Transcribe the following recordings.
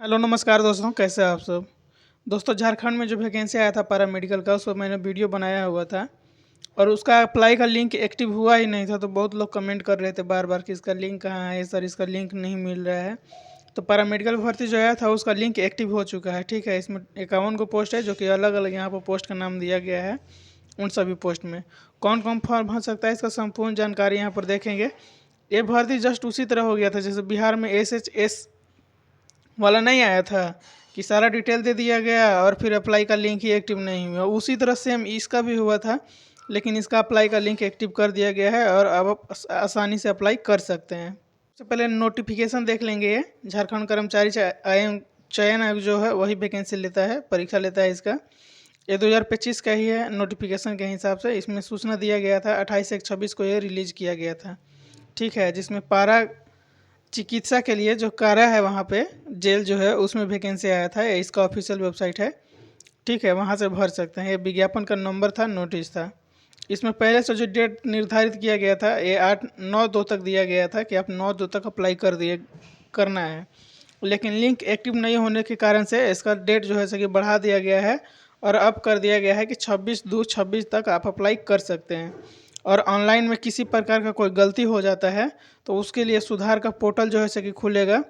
Hello नमस्कार दोस्तों, कैसे हैं आप सब। दोस्तों, झारखंड में जो वैकेंसी आया था पैरा मेडिकल का, उसको मैंने वीडियो बनाया हुआ था और उसका अप्लाई का लिंक एक्टिव हुआ ही नहीं था। तो बहुत लोग कमेंट कर रहे थे बार बार कि इसका लिंक कहाँ है सर, इसका लिंक नहीं मिल रहा है। तो पैरा मेडिकल भर्ती जो आया था उसका लिंक एक्टिव हो चुका है। ठीक है, इसमें 51 को पोस्ट है जो कि अलग अलग यहाँ पर पोस्ट का नाम दिया गया है। उन सभी पोस्ट में कौन कौन फॉर्म भर सकता है, इसका संपूर्ण जानकारी यहाँ पर देखेंगे। ये भर्ती जस्ट उसी तरह हो गया था जैसे बिहार में SHS वाला नहीं आया था कि सारा डिटेल दे दिया गया और फिर अप्लाई का लिंक ही एक्टिव नहीं हुआ। उसी तरह सेम इसका भी हुआ था, लेकिन इसका अप्लाई का लिंक एक्टिव कर दिया गया है और अब आप आसानी से अप्लाई कर सकते हैं। सबसे पहले नोटिफिकेशन देख लेंगे। ये झारखंड कर्मचारी चयन आयोग जो है वही वैकेंसी लेता है, परीक्षा लेता है इसका। ये 2025 का ही है नोटिफिकेशन के हिसाब से। इसमें सूचना दिया गया था 28/1/26 को ये रिलीज किया गया था। ठीक है, जिसमें पारा चिकित्सा के लिए जो कारा है वहाँ पे जेल जो है उसमें वैकेंसी आया था। ये इसका ऑफिशियल वेबसाइट है। ठीक है, वहाँ से भर सकते हैं। ये विज्ञापन का नंबर था, नोटिस था। इसमें पहले से जो डेट निर्धारित किया गया था ये 8-9-2 तक दिया गया था कि आप 9-2 तक अप्लाई करना है। लेकिन लिंक एक्टिव नहीं होने के कारण से इसका डेट जो है कि बढ़ा दिया गया है और अब कर दिया गया है कि 26/2/26 तक आप अप्लाई कर सकते हैं। और ऑनलाइन में किसी प्रकार का कोई गलती हो जाता है तो उसके लिए सुधार का पोर्टल जो है कि खुलेगा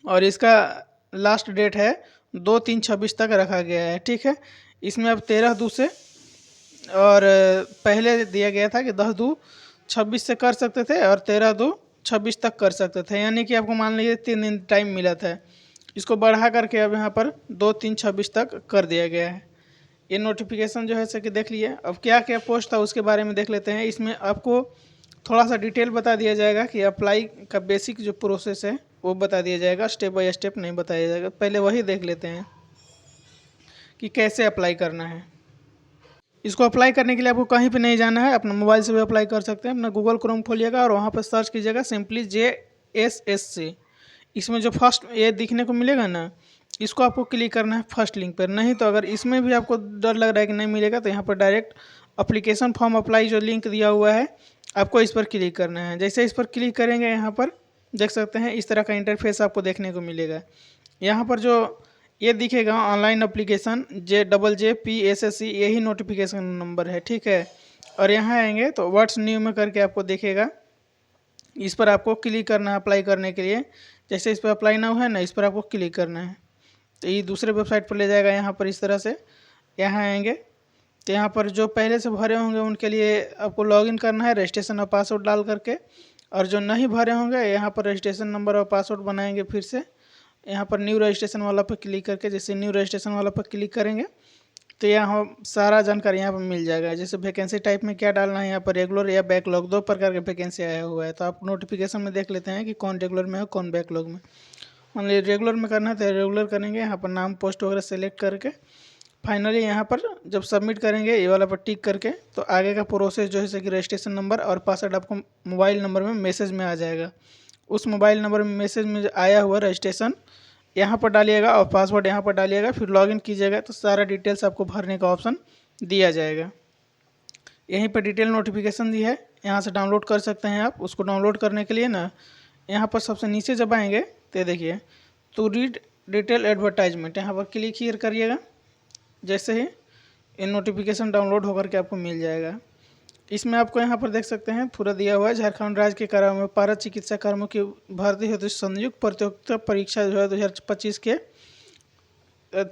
और इसका लास्ट डेट है 2/3/26 तक रखा गया है। ठीक है, इसमें अब 13/2 से और पहले दिया गया था कि 10/2/26 से कर सकते थे और 13/2/26 तक कर सकते थे, यानी कि आपको मान लीजिए 3 दिन टाइम मिला था। इसको बढ़ा करके अब यहाँ पर 2/3/26 तक कर दिया गया है। ये नोटिफिकेशन जो है कि देख लिए। अब क्या क्या पोस्ट था उसके बारे में देख लेते हैं। इसमें आपको थोड़ा सा डिटेल बता दिया जाएगा कि अप्लाई का बेसिक जो प्रोसेस है वो बता दिया जाएगा, स्टेप बाय स्टेप नहीं बताया जाएगा। पहले वही देख लेते हैं कि कैसे अप्लाई करना है। इसको अप्लाई करने के लिए आपको कहीं पे नहीं जाना है, अपना मोबाइल से भी अप्लाई कर सकते हैं। अपना गूगल क्रोम खोलिएगा और वहाँ पर सर्च कीजिएगा सिंपली JSSC। इसमें जो फर्स्ट ये दिखने को मिलेगा ना, इसको आपको क्लिक करना है फर्स्ट लिंक पर। नहीं तो अगर इसमें भी आपको डर लग रहा है कि नहीं मिलेगा तो यहाँ पर डायरेक्ट अप्लीकेशन फॉर्म अप्लाई जो लिंक दिया हुआ है आपको इस पर क्लिक करना है। जैसे इस पर क्लिक करेंगे यहाँ पर देख सकते हैं इस तरह का इंटरफेस आपको देखने को मिलेगा। यहाँ पर जो ये दिखेगा ऑनलाइन अप्लीकेशन JJPSSC, यही नोटिफिकेशन नंबर है। ठीक है, और यहाँ आएंगे तो व्हाट्स न्यू में करके आपको दिखेगा। इस पर आपको क्लिक करना है अप्लाई करने के लिए। जैसे इस पर अप्लाई नाउ है ना, इस पर आपको क्लिक करना है तो ये दूसरे वेबसाइट पर ले जाएगा। यहाँ पर इस तरह से यहाँ आएंगे तो यहाँ पर जो पहले से भरे होंगे उनके लिए आपको लॉगिन करना है रजिस्ट्रेशन और पासवर्ड डाल करके। और जो नहीं भरे होंगे यहाँ पर रजिस्ट्रेशन नंबर और पासवर्ड बनाएंगे। फिर से यहाँ पर न्यू रजिस्ट्रेशन वाला पर क्लिक करके, जैसे न्यू रजिस्ट्रेशन वाला पर क्लिक करेंगे तो यहाँ सारा जानकारी यहाँ पर मिल जाएगा। जैसे वैकेंसी टाइप में क्या डालना है, यहाँ पर रेगुलर या बैकलॉग 2 प्रकार के वैकेंसी आया हुआ है। तो आप नोटिफिकेशन में देख लेते हैं कि कौन रेगुलर में है कौन बैकलॉग में। मान लीजिए रेगुलर में करना है तो रेगुलर करेंगे। यहाँ पर नाम पोस्ट वगैरह सेलेक्ट करके फाइनली यहाँ पर जब सबमिट करेंगे ये वाला पर टिक करके तो आगे का प्रोसेस जो है कि रजिस्ट्रेशन नंबर और पासवर्ड आपको मोबाइल नंबर में मैसेज में आ जाएगा। उस मोबाइल नंबर में मैसेज में आया हुआ रजिस्ट्रेशन यहाँ पर डालिएगा और पासवर्ड यहाँ पर डालिएगा, फिर लॉगिन कीजिएगा तो सारा डिटेल्स आपको भरने का ऑप्शन दिया जाएगा। यहीं पर डिटेल नोटिफिकेशन दी है, यहाँ से डाउनलोड कर सकते हैं आप। उसको डाउनलोड करने के लिए ना यहाँ पर सबसे नीचे जब आएंगे तो देखिए टू रीड डिटेल एडवर्टाइजमेंट, यहाँ पर क्लिक ही करिएगा। जैसे ही ये नोटिफिकेशन डाउनलोड होकर के आपको मिल जाएगा। इसमें आपको यहाँ पर देख सकते हैं पूरा दिया हुआ है। झारखंड राज्य के कारागार में पारा चिकित्सा कर्मियों की भर्ती हेतु संयुक्त प्रतियोगिता परीक्षा जो है 2025 के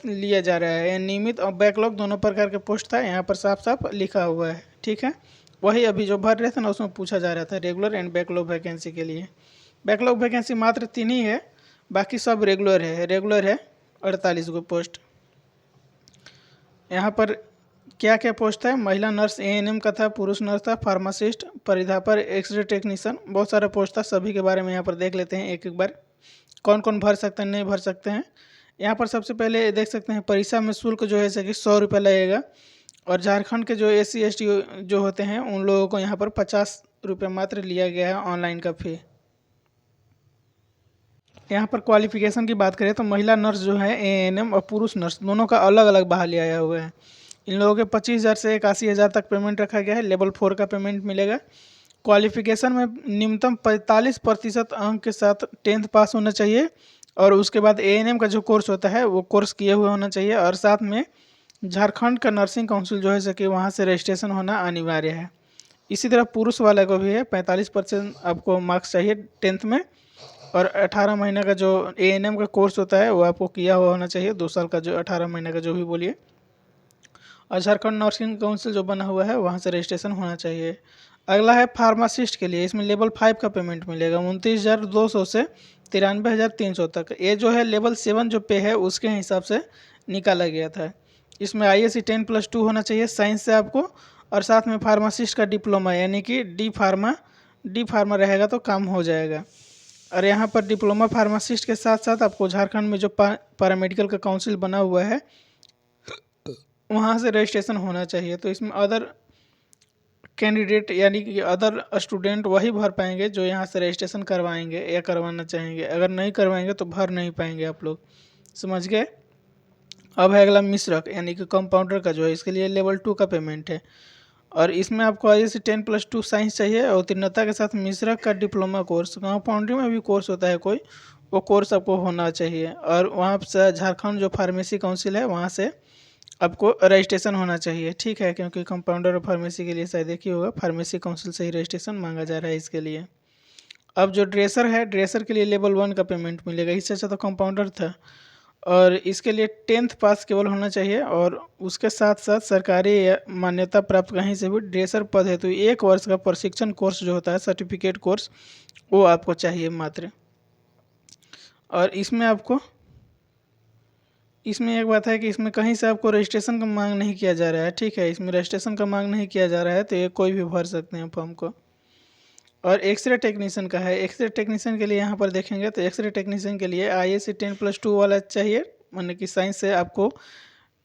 लिया जा रहा है। नियमित और बैकलॉग दोनों प्रकार के पोस्ट था, यहाँ पर साफ साफ लिखा हुआ है। ठीक है, वही अभी जो भर रहे थे ना उसमें पूछा जा रहा था रेगुलर एंड बैकलॉग वैकेंसी के लिए। बैकलॉग वैकेंसी मात्र 3 ही है, बाकी सब रेगुलर है। रेगुलर है 48 गो पोस्ट। यहाँ पर क्या क्या पोस्ट है, महिला नर्स ANM का था, पुरुष नर्स था, फार्मासिस्ट, परिधापर, एक्सरे टेक्नीशियन, बहुत सारा पोस्ट था। सभी के बारे में यहाँ पर देख लेते हैं एक एक बार कौन कौन भर सकते हैं नहीं भर सकते हैं। यहाँ पर सबसे पहले देख सकते हैं परीक्षा में शुल्क जो है कि 100 रुपये लगेगा और झारखंड के जो SC ST जो होते हैं उन लोगों को यहाँ पर 50 रुपये मात्र लिया गया है ऑनलाइन का फी। यहाँ पर क्वालिफिकेशन की बात करें तो महिला नर्स जो है ANM और पुरुष नर्स दोनों का अलग अलग बहाली आया हुआ है। इन लोगों के 25,000 से 81,000 तक पेमेंट रखा गया है। लेवल 4 का पेमेंट मिलेगा। क्वालिफिकेशन में न्यूनतम 45% अंक के साथ 10th पास होना चाहिए और उसके बाद एएनएम का जो कोर्स होता है वो कोर्स किए हुए होना चाहिए, और साथ में झारखंड का नर्सिंग काउंसिल जो है सके वहाँ से रजिस्ट्रेशन होना अनिवार्य है। इसी तरह पुरुष वाले को भी है, 45% आपको मार्क्स चाहिए 10th में, और 18 महीने का जो एएनएम का कोर्स होता है वो आपको किया हुआ होना चाहिए, 2 साल का जो 18 महीने का जो भी बोलिए। और झारखंड नर्सिंग काउंसिल जो बना हुआ है वहाँ से रजिस्ट्रेशन होना चाहिए। अगला है फार्मासिस्ट के लिए, इसमें लेवल 5 का पेमेंट मिलेगा 29,200 से 93,300 तक। ये जो है लेवल 7 जो पे है उसके हिसाब से निकाला गया था। इसमें ISC 10+2 होना चाहिए साइंस से आपको, और साथ में फार्मासिस्ट का डिप्लोमा यानी कि डी फार्मा रहेगा तो काम हो जाएगा। और यहाँ पर डिप्लोमा फार्मासिस्ट के साथ साथ आपको झारखंड में जो पैरामेडिकल का काउंसिल बना हुआ है वहाँ से रजिस्ट्रेशन होना चाहिए। तो इसमें अदर कैंडिडेट यानी कि अदर स्टूडेंट वही भर पाएंगे जो यहाँ से रजिस्ट्रेशन करवाएंगे या करवाना चाहेंगे, अगर नहीं करवाएंगे तो भर नहीं पाएंगे आप लोग, समझ गए। अब है अगला मिश्रक यानी कि कंपाउंडर का जो है, इसके लिए लेवल 2 का पेमेंट है, और इसमें आपको ISC 10+2 साइंस चाहिए और उत्तीर्णता के साथ मिश्रक का डिप्लोमा कोर्स, कंपाउंड्री में भी कोर्स होता है कोई, वो कोर्स आपको होना चाहिए। और वहाँ से झारखंड जो फार्मेसी काउंसिल है वहाँ से आपको रजिस्ट्रेशन होना चाहिए, ठीक है, क्योंकि कंपाउंडर और फार्मेसी के लिए शायद एक ही होगा, फार्मेसी काउंसिल से ही रजिस्ट्रेशन मांगा जा रहा है इसके लिए। अब जो ड्रेसर है, ड्रेसर के लिए लेवल 1 का पेमेंट मिलेगा, इससे अच्छा तो कंपाउंडर था, और इसके लिए 10th पास केवल होना चाहिए, और उसके साथ साथ सरकारी मान्यता प्राप्त कहीं से भी ड्रेसर पद है तो 1 वर्ष का प्रशिक्षण कोर्स जो होता है सर्टिफिकेट कोर्स वो आपको चाहिए मात्र। और इसमें एक बात है कि इसमें कहीं से आपको रजिस्ट्रेशन का मांग नहीं किया जा रहा है, ठीक है, इसमें रजिस्ट्रेशन का मांग नहीं किया जा रहा है, तो ये कोई भी भर सकते हैं फॉर्म को। और एक्सरे टेक्नीशियन का है, एक्सरे टेक्नीशियन के लिए यहाँ पर देखेंगे तो एक्सरे टेक्नीशियन के लिए ISC 10+2 वाला चाहिए, मतलब कि साइंस से आपको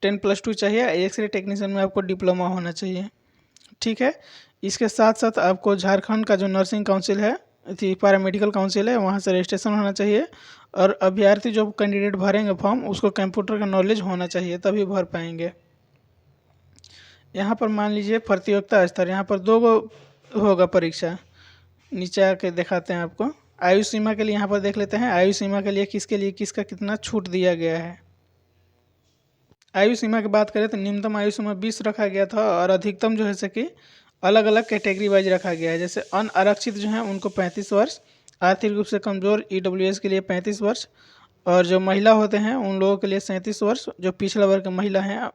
10+2 चाहिए, एक्सरे टेक्नीशियन में आपको डिप्लोमा होना चाहिए, ठीक है। इसके साथ साथ आपको झारखंड का जो नर्सिंग काउंसिल है, पैरामेडिकल काउंसिल है, वहाँ से रजिस्ट्रेशन होना चाहिए, और अभ्यर्थी जो कैंडिडेट भरेंगे फॉर्म उसको कंप्यूटर का नॉलेज होना चाहिए तभी भर पाएंगे। यहाँ पर मान लीजिए प्रतियोगिता स्तर, यहाँ पर 2 होगा परीक्षा, नीचे आके दिखाते हैं आपको। आयु सीमा के लिए यहाँ पर देख लेते हैं, आयु सीमा के लिए किसका कितना छूट दिया गया है। आयु सीमा की बात करें तो न्यूनतम आयु सीमा 20 रखा गया था, और अधिकतम जो है कि अलग अलग कैटेगरी वाइज रखा गया है। जैसे अनारक्षित जो है उनको 35 वर्ष, आर्थिक रूप से कमज़ोर EWS के लिए 35 वर्ष, और जो महिला होते हैं उन लोगों के लिए 37 वर्ष, जो पिछड़ा वर्ग की महिला हैं।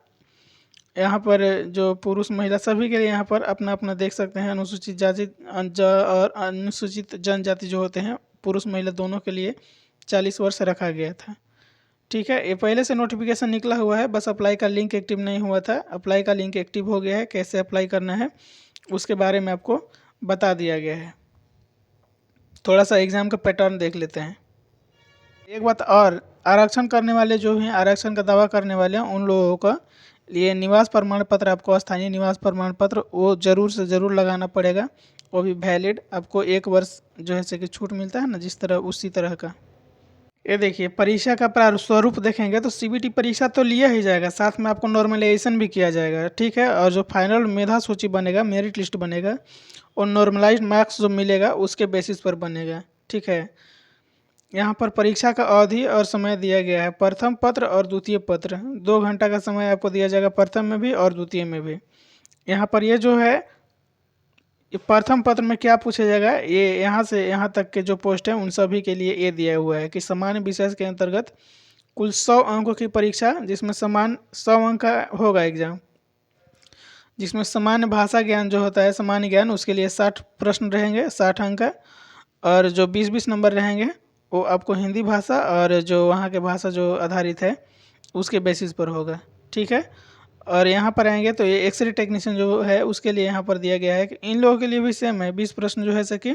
यहाँ पर जो पुरुष महिला सभी के लिए यहाँ पर अपना अपना देख सकते हैं। अनुसूचित जाति और अनुसूचित जनजाति जो होते हैं पुरुष महिला दोनों के लिए 40 वर्ष रखा गया था, ठीक है। ये पहले से नोटिफिकेशन निकला हुआ है, बस अप्लाई का लिंक एक्टिव नहीं हुआ था, अप्लाई का लिंक एक्टिव हो गया है। कैसे अप्लाई करना है उसके बारे में आपको बता दिया गया है। थोड़ा सा एग्ज़ाम का पैटर्न देख लेते हैं। एक बात और, आरक्षण करने वाले जो हैं, आरक्षण का दावा करने वाले हैं, उन लोगों का लिए निवास प्रमाण पत्र, आपको स्थानीय निवास प्रमाण पत्र वो ज़रूर से ज़रूर लगाना पड़ेगा, वो भी वैलिड। आपको 1 वर्ष जो है कि छूट मिलता है ना जिस तरह, उसी तरह का। ये देखिए परीक्षा का प्रारूप देखेंगे तो CBT परीक्षा तो लिया ही जाएगा, साथ में आपको नॉर्मलाइजेशन भी किया जाएगा, ठीक है। और जो फाइनल मेधा सूची बनेगा, मेरिट लिस्ट बनेगा, और नॉर्मलाइज्ड मार्क्स जो मिलेगा उसके बेसिस पर बनेगा, ठीक है। यहाँ पर परीक्षा का अवधि और समय दिया गया है, प्रथम पत्र और द्वितीय पत्र, 2 घंटा का समय आपको दिया जाएगा प्रथम में भी और द्वितीय में भी। यहाँ पर ये जो है ये प्रथम पत्र में क्या पूछा जाएगा, ये यहाँ से यहाँ तक के जो पोस्ट हैं उन सभी के लिए ये दिया हुआ है कि सामान्य विषय के अंतर्गत कुल 100 अंकों की परीक्षा, जिसमें समान 100 अंक का होगा एग्जाम, जिसमें सामान्य भाषा ज्ञान जो होता है, सामान्य ज्ञान, उसके लिए 60 प्रश्न रहेंगे, 60 अंक का, और जो 20-20 नंबर रहेंगे वो आपको हिंदी भाषा और जो वहाँ के भाषा जो आधारित है उसके बेसिस पर होगा, ठीक है। और यहाँ पर आएंगे तो ये एक्सरे टेक्नीशियन जो है उसके लिए यहाँ पर दिया गया है कि इन लोगों के लिए भी सेम है, 20 प्रश्न जो है सके,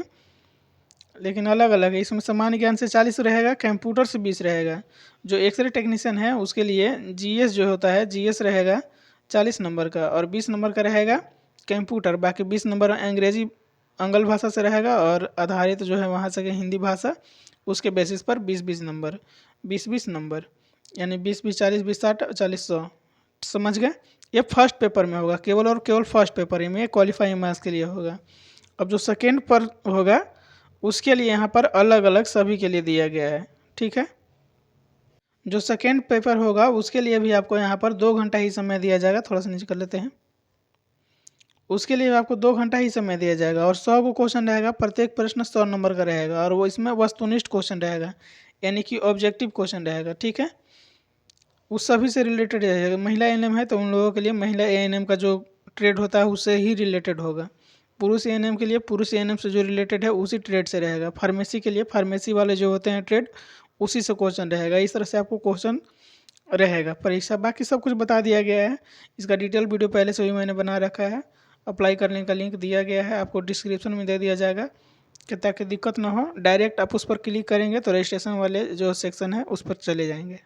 लेकिन अलग अलग है। इसमें सामान्य ज्ञान से 40 रहेगा, कंप्यूटर से 20 रहेगा। जो एक्सरे टेक्नीशियन है उसके लिए GS जो होता है, GS रहेगा 40 नंबर का, और 20 नंबर का रहेगा कंप्यूटर, बाकी 20 नंबर अंग्रेजी आंग्ल भाषा से रहेगा, और आधारित जो है वहाँ से हिंदी भाषा, उसके बेसिस पर 20-20 नंबर, 20-20 नंबर, यानी 20-20, 40-20, 60, 40-100, समझ गए। ये फर्स्ट पेपर में होगा, केवल और केवल फर्स्ट पेपर में क्वालिफाइंग मार्क्स के लिए होगा। अब जो सेकेंड पर होगा उसके लिए यहाँ पर अलग अलग सभी के लिए दिया गया है, ठीक है। जो सेकेंड पेपर होगा उसके लिए भी आपको यहाँ पर 2 घंटा ही समय दिया जाएगा। थोड़ा सा नीचे कर लेते हैं। उसके लिए आपको 2 घंटा ही समय दिया जाएगा और 100 को क्वेश्चन रहेगा, प्रत्येक प्रश्न 100 नंबर का रहेगा और वो इसमें वस्तुनिष्ठ क्वेश्चन रहेगा, यानी कि ऑब्जेक्टिव क्वेश्चन रहेगा। ठीक है, उस सभी से रिलेटेड रहेगा। महिला एएनएम है तो उन लोगों के लिए महिला एएनएम का जो ट्रेड होता है उससे ही रिलेटेड होगा। पुरुष एएनएम के लिए पुरुष एएनएम से जो रिलेटेड है उसी ट्रेड से रहेगा। फार्मेसी के लिए फार्मेसी वाले जो होते हैं ट्रेड, उसी से क्वेश्चन रहेगा। इस तरह से आपको क्वेश्चन रहेगा परीक्षा। बाकी सब कुछ बता दिया गया है। इसका डिटेल वीडियो पहले से ही मैंने बना रखा है। अप्लाई करने का लिंक दिया गया है, आपको डिस्क्रिप्शन में दे दिया जाएगा कि ताकि दिक्कत ना हो। डायरेक्ट आप उस पर क्लिक करेंगे तो रजिस्ट्रेशन वाले जो सेक्शन है उस पर चले जाएंगे।